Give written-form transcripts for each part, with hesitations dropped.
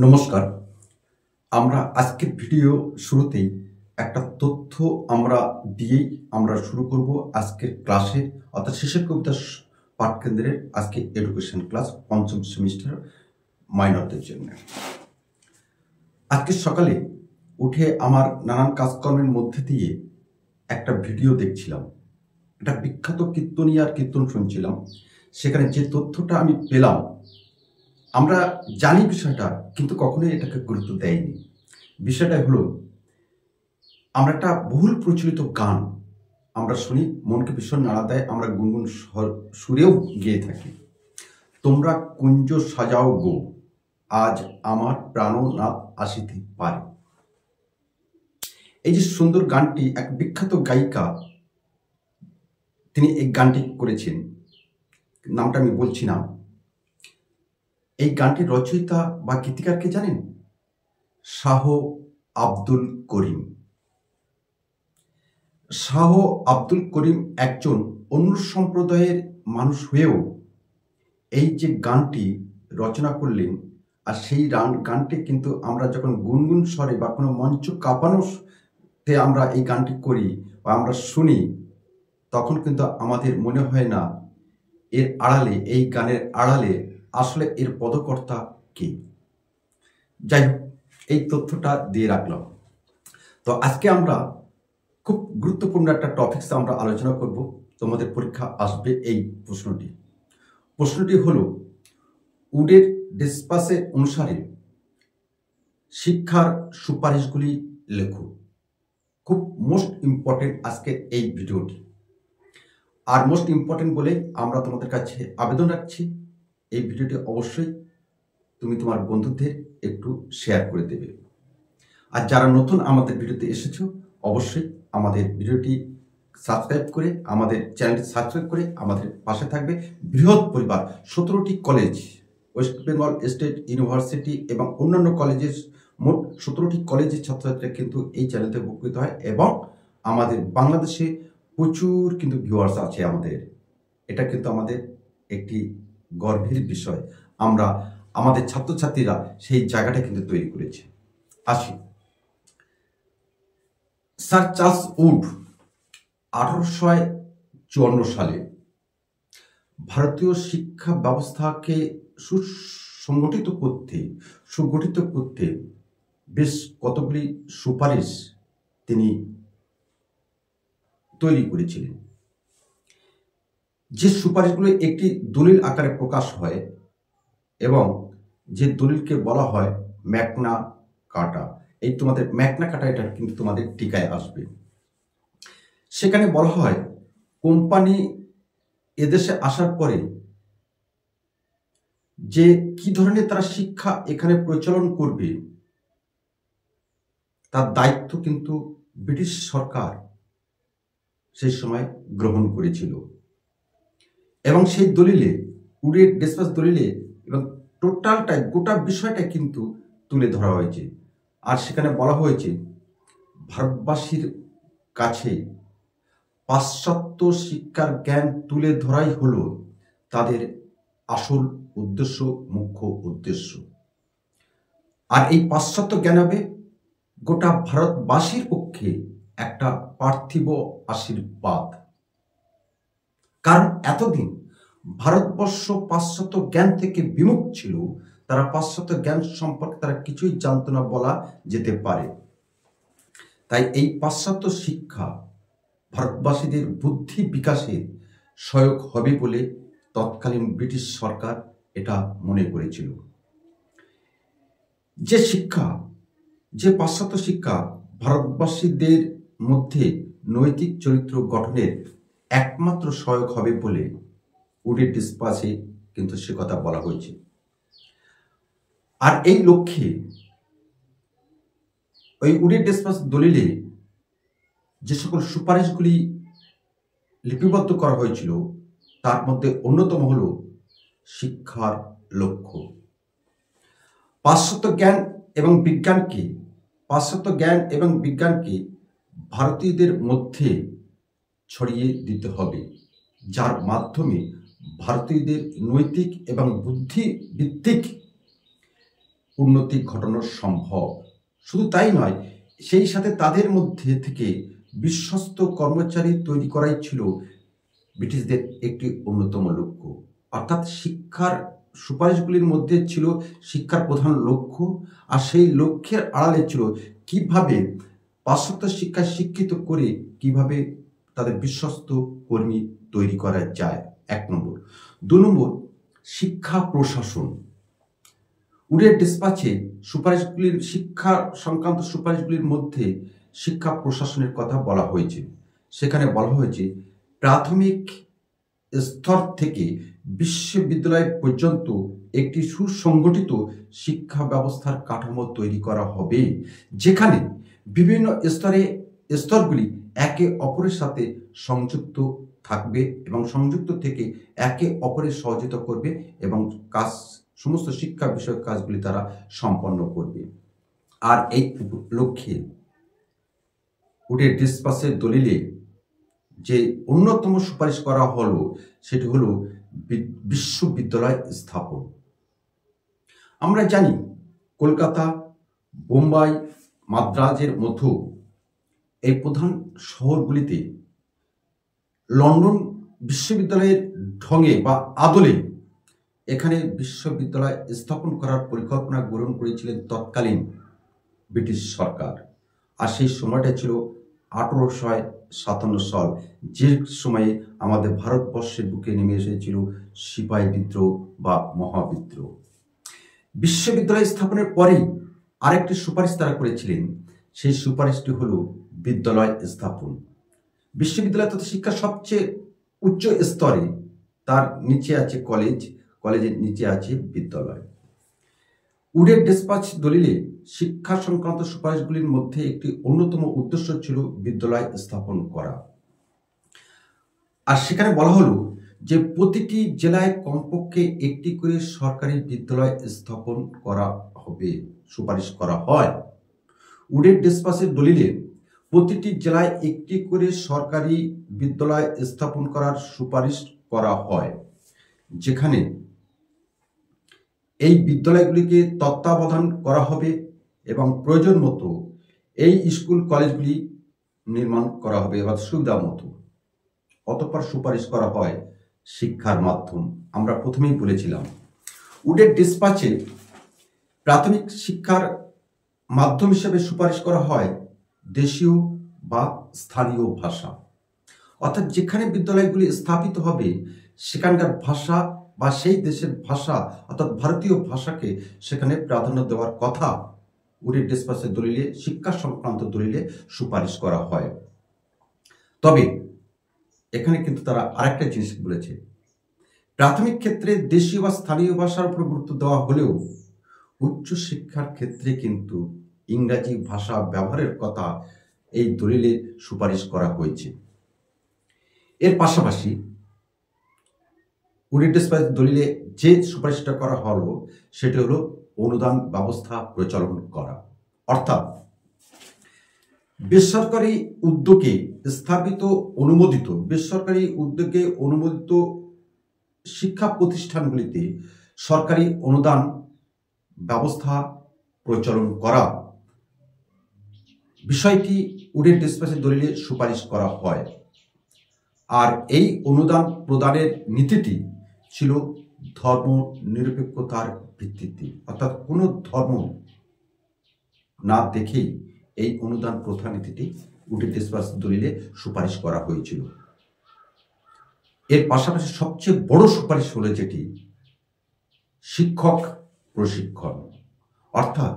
নমস্কার। আমরা আজকের ভিডিও শুরুতেই একটা তথ্য দিয়েই আমরা শুরু করব আজকের ক্লাসের অর্থাৎ শেষের কবিতা পাঠকেন্দ্রের আজকে এডুকেশন ক্লাস পঞ্চম সেমিস্টার মাইনরদের জন্য। আজকে সকালে উঠে আমার নানান কাজকর্মের মধ্যে দিয়ে একটা ভিডিও দেখছিলাম। একটা বিখ্যাত কীর্তনিয়ার কীর্তন শুনছিলাম। সেখানে যে তথ্যটা আমি পেলাম, আমরা জানি বিষয়টা, কিন্তু কখনোই এটাকে গুরুত্ব দেয়নি। বিষয়টা হলো, আমরা একটা বহুল প্রচলিত গান আমরা শুনি, মনকে ভীষণ নাড়া দেয়, আমরা গুনগুন সুরেও গেয়ে থাকি। তোমরা কুঞ্জ সাজাও গো, আজ আমার প্রাণনাথ আসিতে পারে। এই যে সুন্দর গানটি, এক বিখ্যাত গায়িকা তিনি এই গানটি করেছেন, নামটা আমি বলছি না। এই গানটির রচয়িতা বা গীতিকারকে জানেন? শাহ আব্দুল করিম। শাহ আব্দুল করিম একজন অন্য সম্প্রদায়ের মানুষ হয়েও এই যে গানটি রচনা করলেন, আর সেই গানটি কিন্তু আমরা যখন গুনগুন স্বরে বা কোনো মঞ্চ কাঁপানোতে আমরা এই গানটি করি বা আমরা শুনি, তখন কিন্তু আমাদের মনে হয় না এর আড়ালে, এই গানের আড়ালে আসলে এর পদকর্তা কে। যাই হোক, এই তথ্যটা দিয়ে রাখলাম। তো আজকে আমরা খুব গুরুত্বপূর্ণ একটা টপিকস আমরা আলোচনা করব। তোমাদের পরীক্ষা আসবে এই প্রশ্নটি হলো, উডের ডিসপাসে অনুসারে শিক্ষার সুপারিশগুলি লেখো। খুব মোস্ট ইম্পর্টেন্ট আজকে এই ভিডিওটি। আর মোস্ট ইম্পর্টেন্ট বলে আমরা তোমাদের কাছে আবেদন রাখছি, এই ভিডিওটি অবশ্যই তুমি তোমার বন্ধুদের একটু শেয়ার করে দেবে। আর যারা নতুন আমাদের ভিডিওতে এসেছো, অবশ্যই আমাদের ভিডিওটি সাবস্ক্রাইব করে, আমাদের চ্যানেলটি সাবস্ক্রাইব করে আমাদের পাশে থাকবে। বৃহৎ পরিবার, 17টি college, West Bengal state university এবং অন্যান্য কলেজের মোট 17টি কলেজের ছাত্রছাত্রীরা কিন্তু এই চ্যানেলতে উপকৃত হয়, এবং আমাদের বাংলাদেশে প্রচুর কিন্তু ভিউয়ার্স আছে আমাদের। এটা কিন্তু আমাদের একটি গর্বের বিষয়। আমরা আমাদের ছাত্রছাত্রীরা সেই জায়গাটা কিন্তু তৈরি করেছে। আসি, স্যার চার্লস উড 1854 সালে ভারতীয় শিক্ষা ব্যবস্থাকে সুগঠিত করতে বেশ কতগুলি সুপারিশ তিনি তৈরি করেছিলেন। যে সুপারিশগুলো একটি দলিল আকারে প্রকাশ হয়, এবং যে দলিলকে বলা হয় ম্যাগনা কার্টা। এই তোমাদের ম্যাগনা কার্টা, এটা কিন্তু তোমাদের টিকায় আসবে। সেখানে বলা হয়, কোম্পানি এদেশে আসার পরে যে কি ধরনের তারা শিক্ষা এখানে প্রচলন করবে, তার দায়িত্ব কিন্তু ব্রিটিশ সরকার সেই সময় গ্রহণ করেছিল। এবং সেই দলিলে, উডের ডিসপাস দলিলে, এবং টোটালটাই, গোটা বিষয়টাই কিন্তু তুলে ধরা হয়েছে। আর সেখানে বলা হয়েছে, ভারতবাসীর কাছে পাশ্চাত্য শিক্ষার জ্ঞান তুলে ধরাই হলো তাদের আসল উদ্দেশ্য, মুখ্য উদ্দেশ্য। আর এই পাশ্চাত্য জ্ঞান হবে গোটা ভারতবাসীর পক্ষে একটা পার্থিব আশীর্বাদ। কারণ এতদিন ভারতবর্ষ পাশ্চাত্য জ্ঞান থেকে বিমুখ ছিল, তারা পাশ্চাত্য জ্ঞান সম্পর্কে তারা কিছুই জানতো না বলা যেতে পারে। তাই এই পাশ্চাত্য শিক্ষা ভারতবাসীদের বুদ্ধি বিকাশের সহায়ক হবে বলে তৎকালীন ব্রিটিশ সরকার এটা মনে করেছিল। যে পাশ্চাত্য শিক্ষা ভারতবাসীদের মধ্যে নৈতিক চরিত্র গঠনের একমাত্র সহায়ক হবে বলে উডের ডিসপাসে কিন্তু সে কথা বলা হয়েছে। আর এই লক্ষ্যে ওই উডের ডিসপাস দলিলে যে সকল সুপারিশগুলি লিপিবদ্ধ করা হয়েছিল, তার মধ্যে অন্যতম হল শিক্ষার লক্ষ্য। পাশ্চাত্য জ্ঞান এবং বিজ্ঞানকে ভারতীয়দের মধ্যে ছড়িয়ে দিতে হবে, যার মাধ্যমে ভারতীয়দের নৈতিক এবং বুদ্ধিভিত্তিক উন্নতি ঘটানো সম্ভব। শুধু তাই নয়, সেই সাথে তাদের মধ্যে থেকে বিশ্বস্ত কর্মচারী তৈরি করাই ছিল ব্রিটিশদের একটি অন্যতম লক্ষ্য। অর্থাৎ শিক্ষার সুপারিশগুলির মধ্যে ছিল শিক্ষার প্রধান লক্ষ্য, আর সেই লক্ষ্যের আড়ালে ছিল কিভাবে পাশ্চাত্য শিক্ষায় শিক্ষিত করে কিভাবে তাদের বিশ্বস্ত কর্মী তৈরি করা যায়, 1 নম্বর। 2 নম্বর, শিক্ষা প্রশাসন। উডের ডিসপাচে সুপারিশগুলির শিক্ষা সংক্রান্ত সুপারিশগুলির মধ্যে শিক্ষা প্রশাসনের কথা বলা হয়েছে। সেখানে বলা হয়েছে প্রাথমিক স্তর থেকে বিশ্ববিদ্যালয় পর্যন্ত একটি সুসংগঠিত শিক্ষা ব্যবস্থার কাঠামো তৈরি করা হবে, যেখানে বিভিন্ন স্তরগুলি একে অপরের সাথে সংযুক্ত থাকবে এবং সংযুক্ত থেকে একে অপরের সহযোগিতা করবে এবং সমস্ত শিক্ষা বিষয়ক কাজগুলি তারা সম্পন্ন করবে। আর এই লক্ষ্যে উডের ডিসপাসের দলিলে যে অন্যতম সুপারিশ করা হলো সেটি হলো বিশ্ববিদ্যালয় স্থাপন। আমরা জানি কলকাতা, বোম্বাই, মাদ্রাজের মতো এই প্রধান শহরগুলিতে লন্ডন বিশ্ববিদ্যালয়ের ঢঙে বা আদলে এখানে বিশ্ববিদ্যালয় স্থাপন করার পরিকল্পনা গ্রহণ করেছিলেন তৎকালীন ব্রিটিশ সরকার। আর সেই সময়টা ছিল 1857 সাল, যে সময়ে আমাদের ভারতবর্ষের বুকে নেমে এসেছিল সিপাহী বিদ্রোহ বা মহাবিদ্রোহ। বিশ্ববিদ্যালয় স্থাপনের পরেই আরেকটি সুপারিশ তারা করেছিলেন। সেই সুপারিশটি হল বিদ্যালয় স্থাপন। বিশ্ববিদ্যালয় তথা শিক্ষার সবচেয়ে উচ্চ স্তরে, তার নিচে আছে কলেজ, কলেজের নিচে আছে বিদ্যালয়। উডের ডিসপাচ দলিলে শিক্ষা সংক্রান্ত সুপারিশগুলির মধ্যে একটি অন্যতম উদ্দেশ্য ছিল বিদ্যালয় স্থাপন করা। আর সেখানে বলা হলো যে প্রতিটি জেলায় কমপক্ষে একটি করে সরকারি বিদ্যালয় স্থাপন করা হবে, সুপারিশ করা হয়। উডের ডিসপাচের দলিলে প্রতিটি জেলায় একটি করে সরকারি বিদ্যালয় স্থাপন করার সুপারিশ করা হয়, যেখানে এই বিদ্যালয়গুলিকে তত্ত্বাবধান করা হবে এবং প্রয়োজন মতো এই স্কুল কলেজগুলি নির্মাণ করা হবে বা সুবিধা মতো। অতঃপর সুপারিশ করা হয় শিক্ষার মাধ্যম। আমরা প্রথমেই বলেছিলাম উডের ডিসপাচে প্রাথমিক শিক্ষার মাধ্যম হিসেবে সুপারিশ করা হয় দেশীয় বা স্থানীয় ভাষা। অর্থাৎ যেখানে বিদ্যালয়গুলি স্থাপিত হবে সেখানকার ভাষা বা সেই দেশের ভাষা অর্থাৎ ভারতীয় ভাষাকে সেখানে প্রাধান্য দেওয়ার কথা উডের ডিসপাচের দলিলে, শিক্ষা সংক্রান্ত দলিলে সুপারিশ করা হয়। তবে এখানে কিন্তু তারা আরেকটা জিনিস বলেছে, প্রাথমিক ক্ষেত্রে দেশীয় বা স্থানীয় ভাষার উপর গুরুত্ব দেওয়া হলেও উচ্চ শিক্ষার ক্ষেত্রে কিন্তু ইংরাজি ভাষা ব্যবহারের কথা এই দলিলে সুপারিশ করা হয়েছে। এর পাশাপাশি উডের ডিসপাচ দলিলে যে সুপারিশটা করা হলো সেটি হলো অনুদান ব্যবস্থা প্রচলন করা। অর্থাৎ বেসরকারি উদ্যোগে স্থাপিত বেসরকারি উদ্যোগে অনুমোদিত শিক্ষা প্রতিষ্ঠানগুলিতে সরকারি অনুদান ব্যবস্থা প্রচলন করা, বিষয়টি উডের ডিসপাচের দলিলে সুপারিশ করা হয়। আর এই অনুদান প্রদানের নীতিটি ছিল ধর্ম নিরপেক্ষতার ভিত্তিতে, অর্থাৎ কোনো ধর্ম না দেখেই এই অনুদান প্রথা নীতিটি উডের ডিসপাচ দলিলে সুপারিশ করা হয়েছিল। এর পাশাপাশি সবচেয়ে বড় সুপারিশ হলো যেটি শিক্ষক প্রশিক্ষণ। অর্থাৎ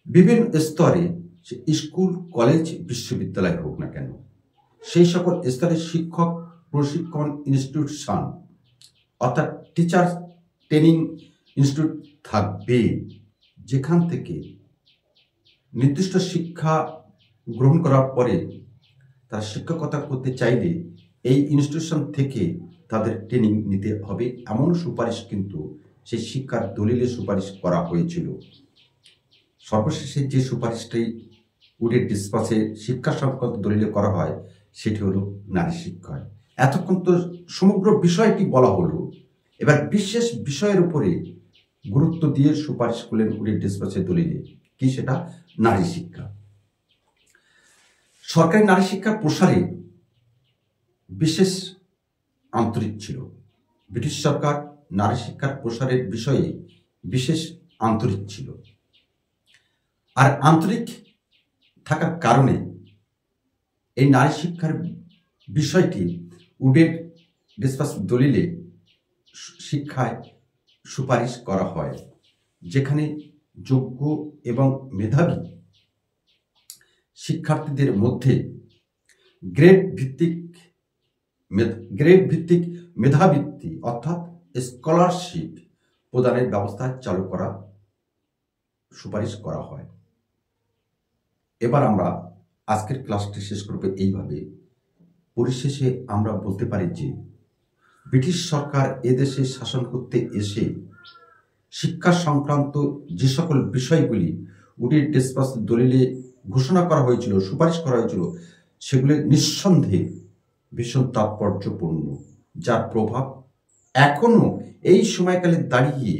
বিভিন্ন স্তরে স্কুল, কলেজ, বিশ্ববিদ্যালয় হোক না কেন, সেই সকল স্তরে শিক্ষক প্রশিক্ষণ ইনস্টিটিউশন অর্থাৎ টিচার ট্রেনিং ইনস্টিটিউট থাকবে, যেখান থেকে নির্দিষ্ট শিক্ষা গ্রহণ করার পরে তারা শিক্ষকতা করতে চাইলে এই ইনস্টিটিউশন থেকে তাদের ট্রেনিং নিতে হবে, এমন সুপারিশ কিন্তু সেই শিক্ষার দলিলে সুপারিশ করা হয়েছিল। সর্বশেষে যে সুপারিশটি উডের ডিসপাচে শিক্ষা সংক্রান্ত দলিলে করা হয় সেটি হলো নারী শিক্ষা। এতক্ষণ তো সমগ্র বিষয়টি বলা হলো, এবার বিশেষ বিষয়ের উপরে গুরুত্ব দিয়ে সুপারিশ করলেন উডের ডিসপাসের দলিলে। কি সেটা? নারী শিক্ষা। সরকারি নারী শিক্ষার প্রসারে বিশেষ আন্তরিক ছিল। ব্রিটিশ সরকার নারী শিক্ষার প্রসারের বিষয়ে বিশেষ আন্তরিক ছিল। আর আন্তরিক থাকার কারণে এই নারী শিক্ষার বিষয়টি উডের ডিসপাস দলিলে শিক্ষায় সুপারিশ করা হয়, যেখানে যোগ্য এবং মেধাবী শিক্ষার্থীদের মধ্যে গ্রেড ভিত্তিক মেধাবৃত্তি অর্থাৎ স্কলারশিপ প্রদানের ব্যবস্থা চালু করা সুপারিশ করা হয়। এবার আমরা আজকের ক্লাসটি শেষ করব এইভাবে। পরিশেষে আমরা বলতে পারি যে ব্রিটিশ সরকার এদেশে শাসন করতে এসে শিক্ষা সংক্রান্ত যে সকল বিষয়গুলি উডের ডিসপাস দলিলে ঘোষণা করা হয়েছিল, সুপারিশ করা হয়েছিল, সেগুলি নিঃসন্দেহে ভীষণ তাৎপর্যপূর্ণ, যার প্রভাব এখনো এই সময়কালে দাঁড়িয়ে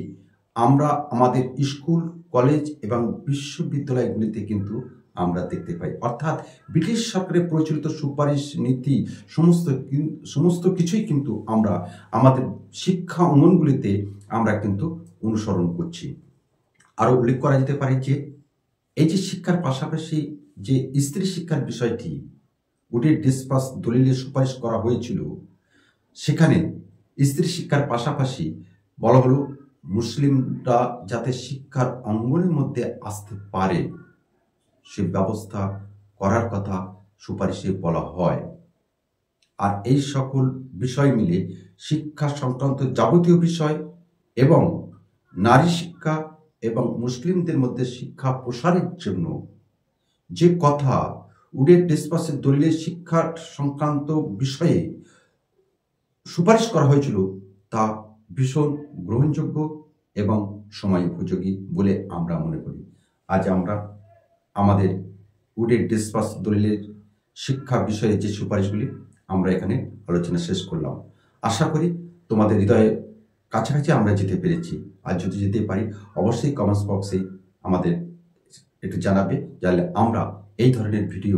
আমরা আমাদের স্কুল, কলেজ এবং বিশ্ববিদ্যালয়গুলিতে কিন্তু আমরা দেখতে পাই। অর্থাৎ ব্রিটিশ সরকারের প্রচলিত সুপারিশ নীতি সমস্ত কিছুই কিন্তু আমরা আমাদের শিক্ষা অঙ্গনগুলিতে আমরা কিন্তু অনুসরণ করছি। আরও উল্লেখ করা যেতে পারে যে এই যে শিক্ষার পাশাপাশি যে স্ত্রী শিক্ষার বিষয়টি উডের ডিসপাস দলিলে সুপারিশ করা হয়েছিল, সেখানে স্ত্রী শিক্ষার পাশাপাশি বলা হলো মুসলিমরা যাতে শিক্ষার অঙ্গনের মধ্যে আসতে পারে সে ব্যবস্থা করার কথা সুপারিশে বলা হয়। আর এই সকল বিষয় মিলে শিক্ষা সংক্রান্ত যাবতীয় বিষয় এবং নারী শিক্ষা এবং মুসলিমদের মধ্যে শিক্ষা প্রসারের জন্য যে কথা উডের ডিসপাসের দলিলে শিক্ষা সংক্রান্ত বিষয়ে সুপারিশ করা হয়েছিল তা ভীষণ গ্রহণযোগ্য এবং সময় উপযোগী বলে আমরা মনে করি। আজ আমরা আমাদের উডের ডিসপাস দলিলের শিক্ষা বিষয়ে যে সুপারিশগুলি আমরা এখানে আলোচনা শেষ করলাম। আশা করি তোমাদের হৃদয়ে কাছাকাছি আমরা যেতে পেরেছি। আর যদি যেতে পারি অবশ্যই কমেন্টস বক্সে আমাদের একটু জানাবে, জানলে আমরা এই ধরনের ভিডিও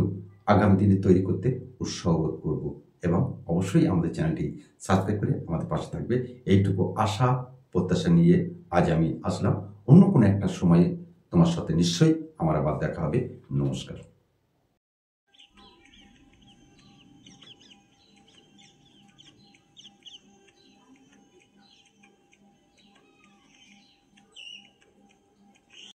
আগামী দিনে তৈরি করতে উৎসাহ বোধ করব। এবং অবশ্যই আমাদের চ্যানেলটি সাবস্ক্রাইব করে আমাদের পাশে থাকবে, এইটুকু আশা প্রত্যাশা নিয়ে আজ আমি আসলাম। অন্য কোনো একটা সময়ে তোমার সাথে নিশ্চয়ই আমার আবার দেখা হবে। নমস্কার।